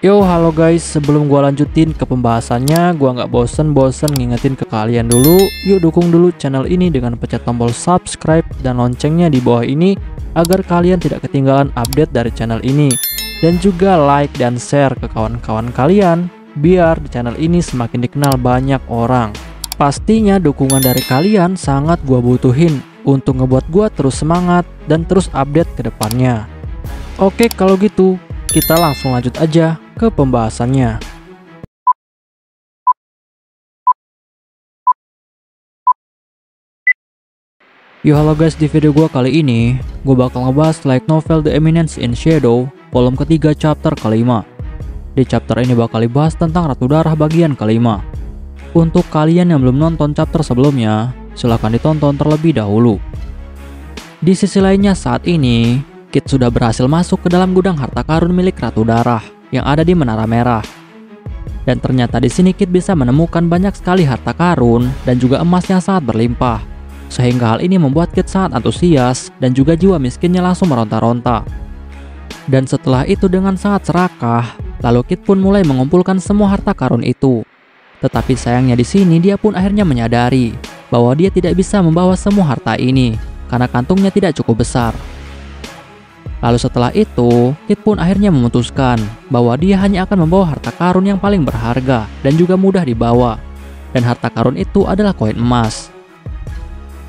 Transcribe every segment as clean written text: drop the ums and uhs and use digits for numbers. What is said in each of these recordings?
Yo, halo guys, sebelum gua lanjutin ke pembahasannya, gua nggak bosen-bosen ngingetin ke kalian dulu. Yuk dukung dulu channel ini dengan pencet tombol subscribe dan loncengnya di bawah ini agar kalian tidak ketinggalan update dari channel ini. Dan juga like dan share ke kawan-kawan kalian biar di channel ini semakin dikenal banyak orang. Pastinya dukungan dari kalian sangat gua butuhin untuk ngebuat gua terus semangat dan terus update ke depannya. Oke, kalau gitu kita langsung lanjut aja ke pembahasannya. Yo, halo guys, di video gua kali ini gue bakal ngebahas light novel The Eminence in Shadow volume ketiga chapter kelima. Di chapter ini bakal dibahas tentang Ratu Darah bagian kelima. Untuk kalian yang belum nonton chapter sebelumnya, silahkan ditonton terlebih dahulu. Di sisi lainnya, saat ini Kit sudah berhasil masuk ke dalam gudang harta karun milik Ratu Darah yang ada di Menara Merah. Dan ternyata di sini Kit bisa menemukan banyak sekali harta karun dan juga emas yang sangat berlimpah. Sehingga hal ini membuat Kit sangat antusias dan juga jiwa miskinnya langsung meronta-ronta. Dan setelah itu dengan sangat serakah, lalu Kit pun mulai mengumpulkan semua harta karun itu. Tetapi sayangnya di sini dia pun akhirnya menyadari bahwa dia tidak bisa membawa semua harta ini karena kantungnya tidak cukup besar. Lalu setelah itu, Kit pun akhirnya memutuskan bahwa dia hanya akan membawa harta karun yang paling berharga dan juga mudah dibawa. Dan harta karun itu adalah koin emas.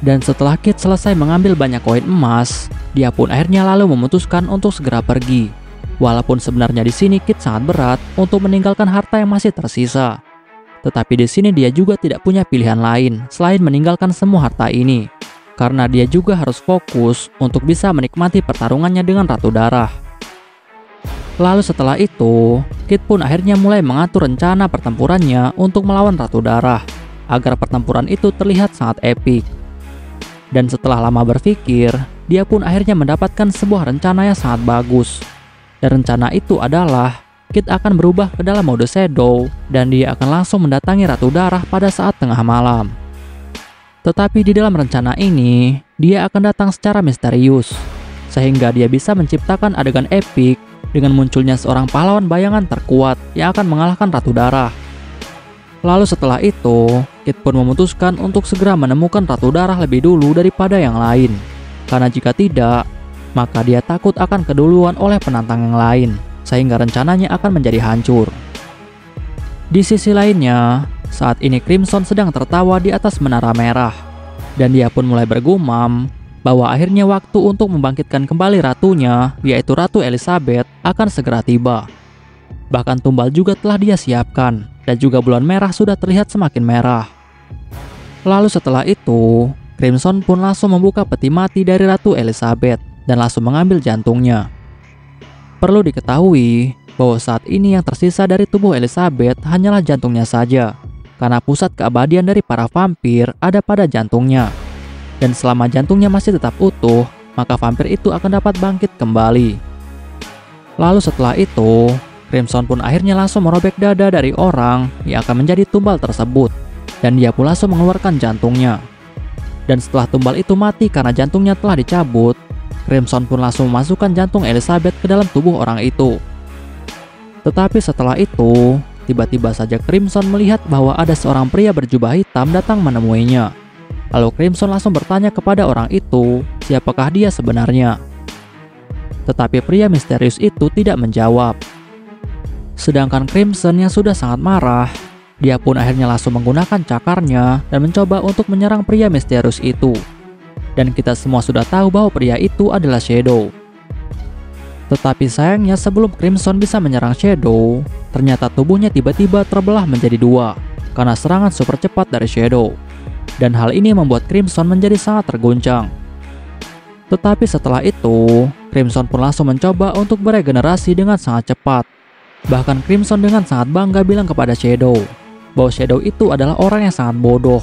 Dan setelah Kit selesai mengambil banyak koin emas, dia pun akhirnya lalu memutuskan untuk segera pergi. Walaupun sebenarnya di sini Kit sangat berat untuk meninggalkan harta yang masih tersisa. Tetapi di sini dia juga tidak punya pilihan lain selain meninggalkan semua harta ini. Karena dia juga harus fokus untuk bisa menikmati pertarungannya dengan Ratu Darah. Lalu setelah itu, Kit pun akhirnya mulai mengatur rencana pertempurannya untuk melawan Ratu Darah, agar pertempuran itu terlihat sangat epik. Dan setelah lama berpikir, dia pun akhirnya mendapatkan sebuah rencana yang sangat bagus. Dan rencana itu adalah Kit akan berubah ke dalam mode shadow dan dia akan langsung mendatangi Ratu Darah pada saat tengah malam. Tetapi di dalam rencana ini, dia akan datang secara misterius, sehingga dia bisa menciptakan adegan epik dengan munculnya seorang pahlawan bayangan terkuat yang akan mengalahkan Ratu Darah. Lalu setelah itu, Kit pun memutuskan untuk segera menemukan Ratu Darah lebih dulu daripada yang lain. Karena jika tidak, maka dia takut akan keduluan oleh penantang yang lain, sehingga rencananya akan menjadi hancur. Di sisi lainnya, saat ini Crimson sedang tertawa di atas Menara Merah, dan dia pun mulai bergumam bahwa akhirnya waktu untuk membangkitkan kembali ratunya, yaitu Ratu Elizabeth, akan segera tiba. Bahkan tumbal juga telah dia siapkan, dan juga bulan merah sudah terlihat semakin merah. Lalu setelah itu, Crimson pun langsung membuka peti mati dari Ratu Elizabeth dan langsung mengambil jantungnya. Perlu diketahui bahwa saat ini yang tersisa dari tubuh Elizabeth hanyalah jantungnya saja, karena pusat keabadian dari para vampir ada pada jantungnya. Dan selama jantungnya masih tetap utuh, maka vampir itu akan dapat bangkit kembali. Lalu setelah itu, Crimson pun akhirnya langsung merobek dada dari orang yang akan menjadi tumbal tersebut, dan dia pun langsung mengeluarkan jantungnya. Dan setelah tumbal itu mati karena jantungnya telah dicabut, Crimson pun langsung memasukkan jantung Elizabeth ke dalam tubuh orang itu. Tetapi setelah itu, tiba-tiba saja Crimson melihat bahwa ada seorang pria berjubah hitam datang menemuinya. Lalu Crimson langsung bertanya kepada orang itu, siapakah dia sebenarnya? Tetapi pria misterius itu tidak menjawab. Sedangkan Crimson yang sudah sangat marah, dia pun akhirnya langsung menggunakan cakarnya dan mencoba untuk menyerang pria misterius itu. Dan kita semua sudah tahu bahwa pria itu adalah Shadow. Tetapi sayangnya sebelum Crimson bisa menyerang Shadow, ternyata tubuhnya tiba-tiba terbelah menjadi dua karena serangan super cepat dari Shadow. Dan hal ini membuat Crimson menjadi sangat terguncang. Tetapi setelah itu, Crimson pun langsung mencoba untuk beregenerasi dengan sangat cepat. Bahkan Crimson dengan sangat bangga bilang kepada Shadow bahwa Shadow itu adalah orang yang sangat bodoh,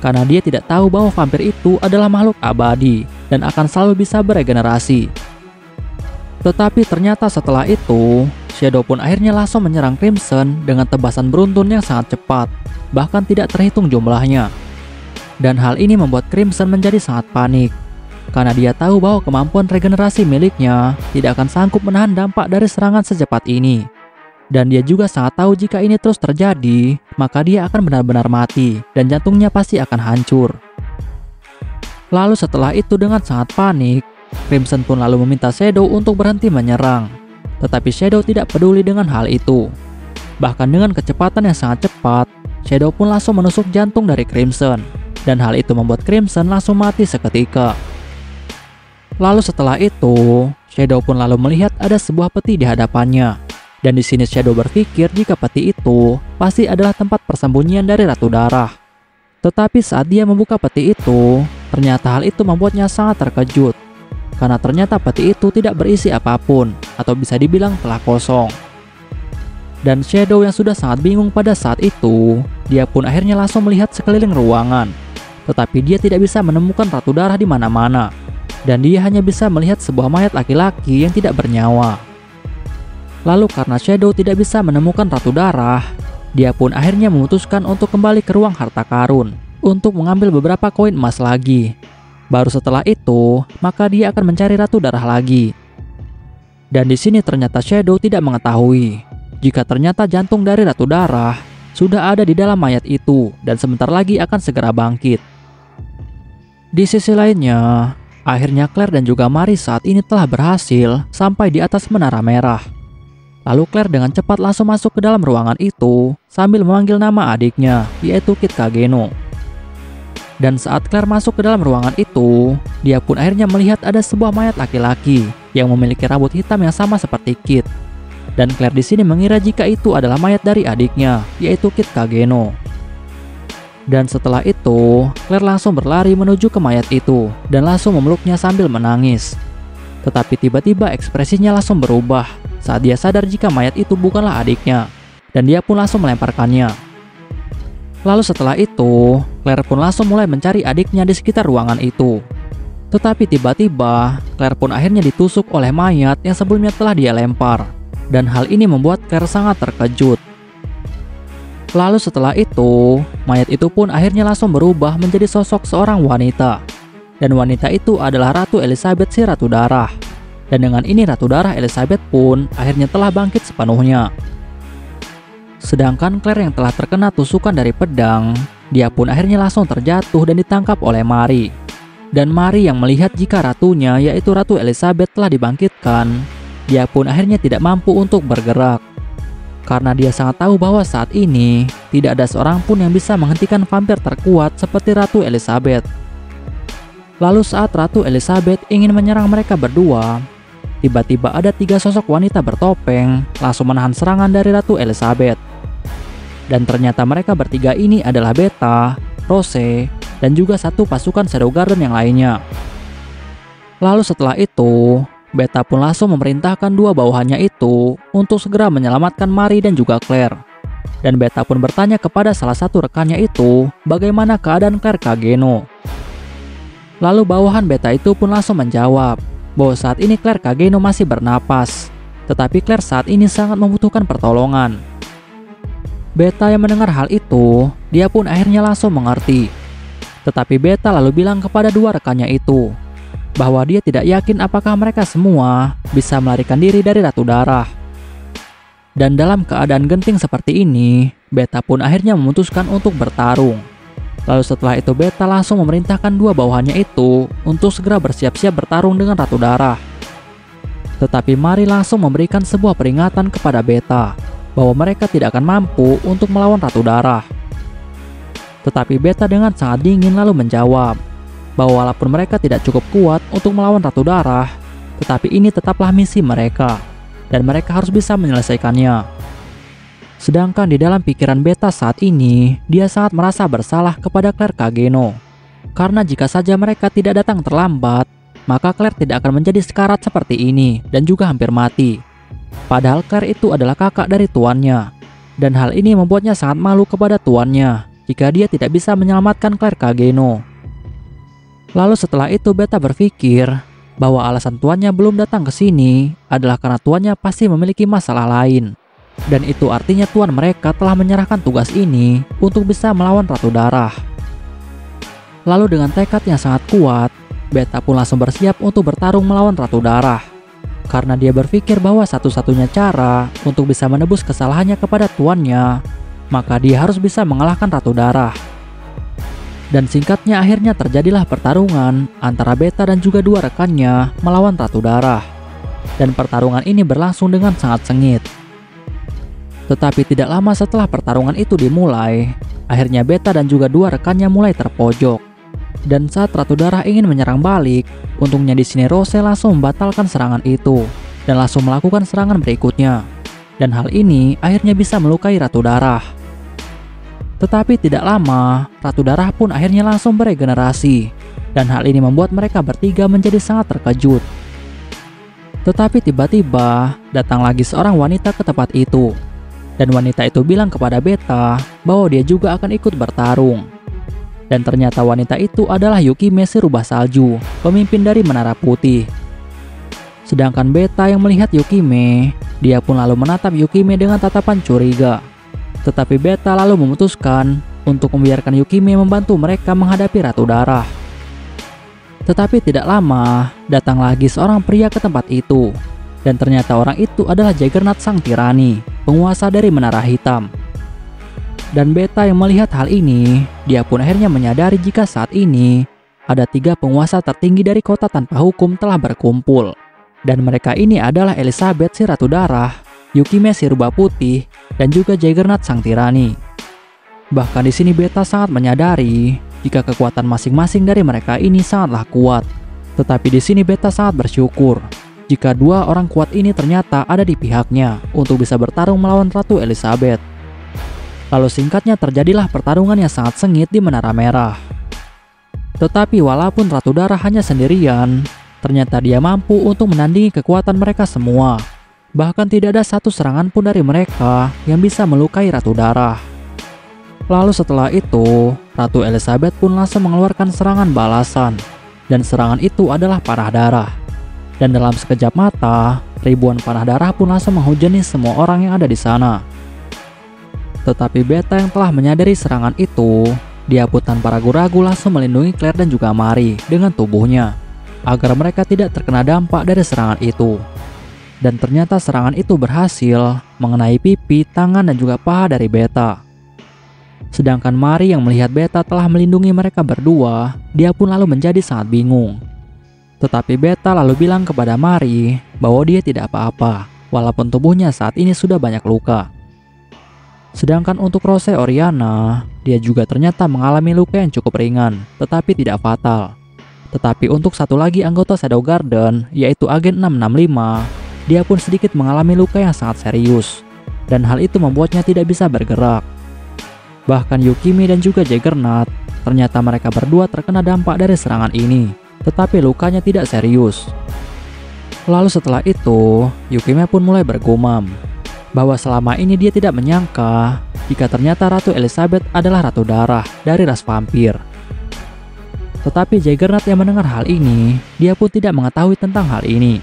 karena dia tidak tahu bahwa vampir itu adalah makhluk abadi dan akan selalu bisa beregenerasi. Tetapi ternyata setelah itu, Shadow pun akhirnya langsung menyerang Crimson dengan tebasan beruntun yang sangat cepat, bahkan tidak terhitung jumlahnya. Dan hal ini membuat Crimson menjadi sangat panik, karena dia tahu bahwa kemampuan regenerasi miliknya tidak akan sanggup menahan dampak dari serangan secepat ini. Dan dia juga sangat tahu jika ini terus terjadi, maka dia akan benar-benar mati dan jantungnya pasti akan hancur. Lalu setelah itu dengan sangat panik, Crimson pun lalu meminta Shadow untuk berhenti menyerang. Tetapi Shadow tidak peduli dengan hal itu. Bahkan dengan kecepatan yang sangat cepat, Shadow pun langsung menusuk jantung dari Crimson. Dan hal itu membuat Crimson langsung mati seketika. Lalu setelah itu, Shadow pun lalu melihat ada sebuah peti di hadapannya. Dan di sini Shadow berpikir jika peti itu pasti adalah tempat persembunyian dari Ratu Darah. Tetapi saat dia membuka peti itu, ternyata hal itu membuatnya sangat terkejut. Karena ternyata peti itu tidak berisi apapun, atau bisa dibilang telah kosong. Dan Shadow yang sudah sangat bingung pada saat itu, dia pun akhirnya langsung melihat sekeliling ruangan. Tetapi dia tidak bisa menemukan Ratu Darah di mana-mana. Dan dia hanya bisa melihat sebuah mayat laki-laki yang tidak bernyawa. Lalu karena Shadow tidak bisa menemukan Ratu Darah, dia pun akhirnya memutuskan untuk kembali ke ruang harta karun untuk mengambil beberapa koin emas lagi. Baru setelah itu, maka dia akan mencari Ratu Darah lagi. Dan di sini ternyata Shadow tidak mengetahui jika ternyata jantung dari Ratu Darah sudah ada di dalam mayat itu dan sebentar lagi akan segera bangkit. Di sisi lainnya, akhirnya Claire dan juga Mary saat ini telah berhasil sampai di atas menara merah. Lalu Claire dengan cepat langsung masuk ke dalam ruangan itu sambil memanggil nama adiknya, yaitu Kit Kageno. Dan saat Claire masuk ke dalam ruangan itu, dia pun akhirnya melihat ada sebuah mayat laki-laki yang memiliki rambut hitam yang sama seperti Kit. Dan Claire di sini mengira jika itu adalah mayat dari adiknya, yaitu Kit Kageno. Dan setelah itu, Claire langsung berlari menuju ke mayat itu dan langsung memeluknya sambil menangis. Tetapi tiba-tiba ekspresinya langsung berubah saat dia sadar jika mayat itu bukanlah adiknya, dan dia pun langsung melemparkannya. Lalu setelah itu, Claire pun langsung mulai mencari adiknya di sekitar ruangan itu. Tetapi tiba-tiba, Claire pun akhirnya ditusuk oleh mayat yang sebelumnya telah dia lempar. Dan hal ini membuat Claire sangat terkejut. Lalu setelah itu, mayat itu pun akhirnya langsung berubah menjadi sosok seorang wanita. Dan wanita itu adalah Ratu Elizabeth si Ratu Darah. Dan dengan ini Ratu Darah Elizabeth pun akhirnya telah bangkit sepenuhnya. Sedangkan Claire yang telah terkena tusukan dari pedang, dia pun akhirnya langsung terjatuh dan ditangkap oleh Mary. Dan Mary yang melihat jika ratunya yaitu Ratu Elizabeth telah dibangkitkan, dia pun akhirnya tidak mampu untuk bergerak. Karena dia sangat tahu bahwa saat ini tidak ada seorang pun yang bisa menghentikan vampir terkuat seperti Ratu Elizabeth. Lalu saat Ratu Elizabeth ingin menyerang mereka berdua, tiba-tiba ada 3 sosok wanita bertopeng langsung menahan serangan dari Ratu Elizabeth. Dan ternyata mereka bertiga ini adalah Beta, Rose, dan juga satu pasukan Shadow Garden yang lainnya. Lalu setelah itu, Beta pun langsung memerintahkan 2 bawahannya itu untuk segera menyelamatkan Mary dan juga Claire. Dan Beta pun bertanya kepada salah satu rekannya itu bagaimana keadaan Claire Kageno. Lalu bawahan Beta itu pun langsung menjawab bahwa saat ini Claire Kageno masih bernapas, tetapi Claire saat ini sangat membutuhkan pertolongan. Beta yang mendengar hal itu, dia pun akhirnya langsung mengerti. Tetapi Beta lalu bilang kepada 2 rekannya itu bahwa dia tidak yakin apakah mereka semua bisa melarikan diri dari Ratu Darah. Dan dalam keadaan genting seperti ini, Beta pun akhirnya memutuskan untuk bertarung. Lalu setelah itu Beta langsung memerintahkan 2 bawahannya itu untuk segera bersiap-siap bertarung dengan Ratu Darah. Tetapi Mary langsung memberikan sebuah peringatan kepada Beta bahwa mereka tidak akan mampu untuk melawan Ratu Darah. Tetapi Beta dengan sangat dingin lalu menjawab bahwa walaupun mereka tidak cukup kuat untuk melawan Ratu Darah, tetapi ini tetaplah misi mereka, dan mereka harus bisa menyelesaikannya. Sedangkan di dalam pikiran Beta saat ini, dia sangat merasa bersalah kepada Claire Kageno. Karena jika saja mereka tidak datang terlambat, maka Claire tidak akan menjadi sekarat seperti ini dan juga hampir mati. Padahal Claire itu adalah kakak dari tuannya, dan hal ini membuatnya sangat malu kepada tuannya jika dia tidak bisa menyelamatkan Claire Kageno. Lalu setelah itu Beta berpikir bahwa alasan tuannya belum datang ke sini adalah karena tuannya pasti memiliki masalah lain. Dan itu artinya tuan mereka telah menyerahkan tugas ini untuk bisa melawan Ratu Darah. Lalu dengan tekad yang sangat kuat, Beta pun langsung bersiap untuk bertarung melawan Ratu Darah. karena dia berpikir bahwa satu-satunya cara untuk bisa menebus kesalahannya kepada tuannya, maka dia harus bisa mengalahkan Ratu Darah. Dan singkatnya akhirnya terjadilah pertarungan antara Beta dan juga dua rekannya melawan Ratu Darah. Dan pertarungan ini berlangsung dengan sangat sengit. Tetapi tidak lama setelah pertarungan itu dimulai, akhirnya Beta dan juga dua rekannya mulai terpojok. Dan saat Ratu Darah ingin menyerang balik, untungnya di sini Rose langsung membatalkan serangan itu dan langsung melakukan serangan berikutnya. Dan hal ini akhirnya bisa melukai Ratu Darah. Tetapi tidak lama, Ratu Darah pun akhirnya langsung beregenerasi, dan hal ini membuat mereka bertiga menjadi sangat terkejut. Tetapi tiba-tiba, datang lagi seorang wanita ke tempat itu, dan wanita itu bilang kepada Beta bahwa dia juga akan ikut bertarung. Dan ternyata wanita itu adalah Yukime si rubah salju, pemimpin dari Menara Putih. Sedangkan Beta yang melihat Yukime, dia pun lalu menatap Yukime dengan tatapan curiga. Tetapi Beta lalu memutuskan untuk membiarkan Yukime membantu mereka menghadapi Ratu Darah. Tetapi tidak lama, datang lagi seorang pria ke tempat itu. Dan ternyata orang itu adalah Juggernaut sang tirani, penguasa dari Menara Hitam. Dan Beta yang melihat hal ini, dia pun akhirnya menyadari jika saat ini ada 3 penguasa tertinggi dari kota tanpa hukum telah berkumpul. Dan mereka ini adalah Elizabeth si Ratu Darah, Yukime si rubah putih, dan juga Juggernaut sang tirani. Bahkan di sini Beta sangat menyadari jika kekuatan masing-masing dari mereka ini sangatlah kuat. Tetapi di sini Beta sangat bersyukur jika 2 orang kuat ini ternyata ada di pihaknya untuk bisa bertarung melawan Ratu Elizabeth. Lalu singkatnya terjadilah pertarungan yang sangat sengit di Menara Merah. Tetapi walaupun Ratu Darah hanya sendirian, ternyata dia mampu untuk menandingi kekuatan mereka semua. Bahkan tidak ada satu serangan pun dari mereka yang bisa melukai Ratu Darah. Lalu setelah itu, Ratu Elizabeth pun langsung mengeluarkan serangan balasan. Dan serangan itu adalah panah darah. Dan dalam sekejap mata, ribuan panah darah pun langsung menghujani semua orang yang ada di sana. Tetapi Beta yang telah menyadari serangan itu, dia pun tanpa ragu-ragu langsung melindungi Claire dan juga Mari dengan tubuhnya, agar mereka tidak terkena dampak dari serangan itu. Dan ternyata serangan itu berhasil mengenai pipi, tangan, dan juga paha dari Beta. Sedangkan Mari yang melihat Beta telah melindungi mereka berdua, dia pun lalu menjadi sangat bingung. Tetapi Beta lalu bilang kepada Mari bahwa dia tidak apa-apa, walaupun tubuhnya saat ini sudah banyak luka. Sedangkan untuk Rose Oriana, dia juga ternyata mengalami luka yang cukup ringan, tetapi tidak fatal. Tetapi untuk satu lagi anggota Shadow Garden, yaitu Agen 665, dia pun sedikit mengalami luka yang sangat serius, dan hal itu membuatnya tidak bisa bergerak. Bahkan Yukime dan juga Juggernaut, ternyata mereka berdua terkena dampak dari serangan ini, tetapi lukanya tidak serius. Lalu setelah itu, Yukime pun mulai bergumam bahwa selama ini dia tidak menyangka jika ternyata Ratu Elizabeth adalah Ratu Darah dari ras vampir. Tetapi Juggernaut yang mendengar hal ini, dia pun tidak mengetahui tentang hal ini.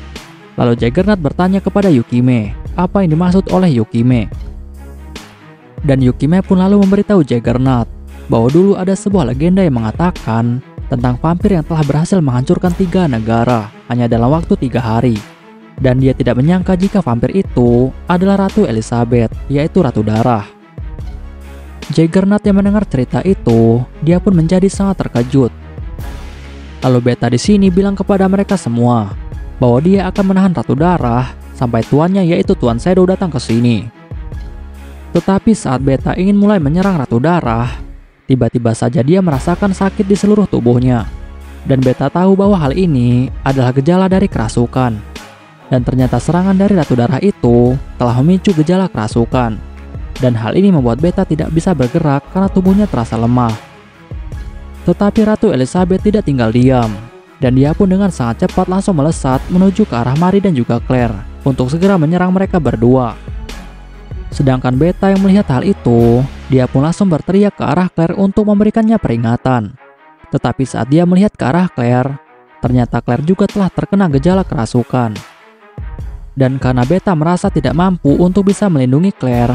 Lalu Juggernaut bertanya kepada Yukime, apa yang dimaksud oleh Yukime. Dan Yukime pun lalu memberitahu Juggernaut bahwa dulu ada sebuah legenda yang mengatakan tentang vampir yang telah berhasil menghancurkan 3 negara hanya dalam waktu 3 hari. Dan dia tidak menyangka jika vampir itu adalah Ratu Elizabeth, yaitu Ratu Darah. Juggernaut yang mendengar cerita itu, dia pun menjadi sangat terkejut. Lalu Beta di sini bilang kepada mereka semua bahwa dia akan menahan Ratu Darah sampai tuannya yaitu Tuan Shadow datang ke sini. Tetapi saat Beta ingin mulai menyerang Ratu Darah, tiba-tiba saja dia merasakan sakit di seluruh tubuhnya. Dan Beta tahu bahwa hal ini adalah gejala dari kerasukan. Dan ternyata serangan dari Ratu Darah itu telah memicu gejala kerasukan. Dan hal ini membuat Beta tidak bisa bergerak karena tubuhnya terasa lemah. Tetapi Ratu Elizabeth tidak tinggal diam, dan dia pun dengan sangat cepat langsung melesat menuju ke arah Mari dan juga Claire untuk segera menyerang mereka berdua. Sedangkan Beta yang melihat hal itu, dia pun langsung berteriak ke arah Claire untuk memberikannya peringatan. Tetapi saat dia melihat ke arah Claire, ternyata Claire juga telah terkena gejala kerasukan. Dan karena Beta merasa tidak mampu untuk bisa melindungi Claire,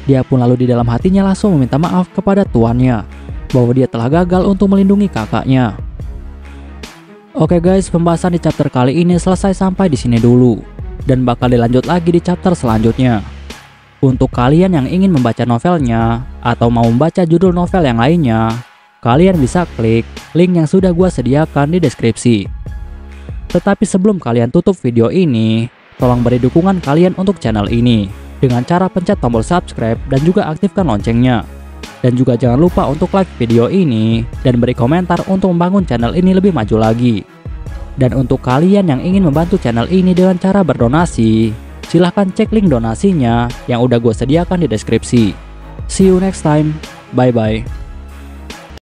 dia pun lalu di dalam hatinya langsung meminta maaf kepada tuannya bahwa dia telah gagal untuk melindungi kakaknya. Oke guys, pembahasan di chapter kali ini selesai sampai di sini dulu. dan bakal dilanjut lagi di chapter selanjutnya. Untuk kalian yang ingin membaca novelnya atau mau membaca judul novel yang lainnya, kalian bisa klik link yang sudah gua sediakan di deskripsi. Tetapi sebelum kalian tutup video ini, tolong beri dukungan kalian untuk channel ini dengan cara pencet tombol subscribe dan juga aktifkan loncengnya. Dan juga jangan lupa untuk like video ini dan beri komentar untuk membangun channel ini lebih maju lagi. Dan untuk kalian yang ingin membantu channel ini dengan cara berdonasi, silahkan cek link donasinya yang udah gue sediakan di deskripsi. See you next time, bye bye.